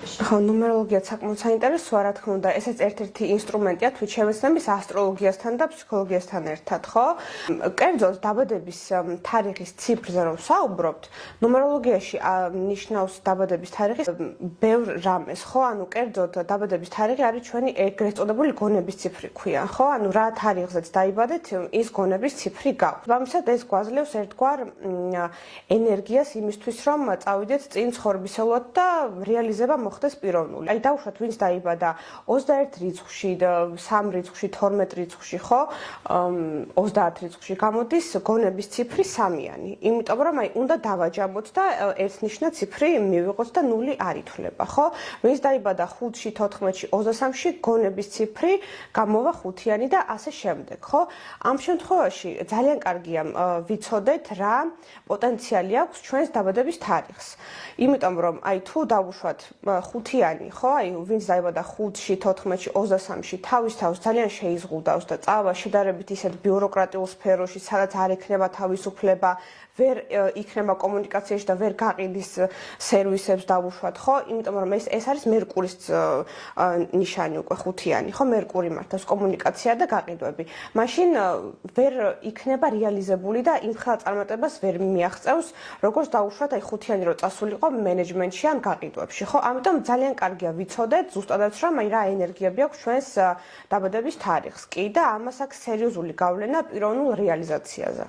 ხო, ნუმეროლოგია საკმაოდ საინტერესოა, რა თქმა უნდა, ესეც ერთ-ერთი ინსტრუმენტია თვით შემეცნების ასტროლოგიასთან და ფსიქოლოგიასთან ერთად, ხო? კერძოდ დაბადების თარიღის ციფრზე რომ ვსაუბრობთ, ნუმეროლოგიაში ნიშნავს დაბადების თარიღის ბევრ რამეს, ხო? ანუ კერძოდ დაბადების თარიღი არის ჩვენი ეგრეთ წოდებული გონების ციფრი ქვია, ხო? ანუ რა თარიღზეც დაიბადეთ, ის გონების ციფრი გაქვთ. ამისად ეს გვაძლევს ერთგვარ ენერგიას იმისთვის, რომ წავიდეთ წინ ცხოვრებისეულად და რეალიზება მოხდეს პიროვნული. აი დავუშვათ, ვინც დაიბადა 21 რიცხვში, 3 რიცხვში, 12 რიცხვში, ხო? 30 რიცხვში გამოდის გონების ციფრი 3-იანი. იმიტომ რომ აი უნდა დავაჯამოთ და ერთნიშნა ციფრი მივიღოთ და 0 არ ითვლება, ხო? ვინც დაიბადა 5-ში, 14-ში, 23-ში, გონების ციფრი გამოვა 5-იანი და ასე შემდეგ, ხო? ამ შემთხვევაში ძალიან კარგია ვიცოდეთ რა პოტენციალი აქვს ჩვენს დაბადების თარიღს. იმიტომ რომ აი თუ დავუშვათ 5-იანი, ხო? აი ვინც დაიბადა 5-ში, 14-ში, 23-ში, თავის თავს ძალიან შეიზღუდავს და წავა შედარებით ისეთ ბიუროკრატიულ სფეროში, სადაც არ ექნება თავისუფლება, ვერ იქნება კომუნიკაციაში და ვერ გაყიდის სერვისებს დავუშვათ, ხო? იმიტომ რომ ეს არის მერკურის ნიშანი უკვე 5-იანი, ხო? მერკური მართავს კომუნიკაცია და გაყიდვები. მაშინ ვერ იქნება რეალიზებული და იმ ხელწარმოებას ვერ მიაღწევს, როგორც დავუშვათ აი 5-იანი რო წასულიყო მენეჯმენტში ან გაყიდვებში, ხო? ამიტომ ძალიან კარგია ვიცოდეთ ზუსტადაც რომ აი რა ენერგიები აქვს ჩვენს დაბადების თარიღს. კი და ამას აქვს სერიოზული გავლენა პიროვნულ რეალიზაციაზე.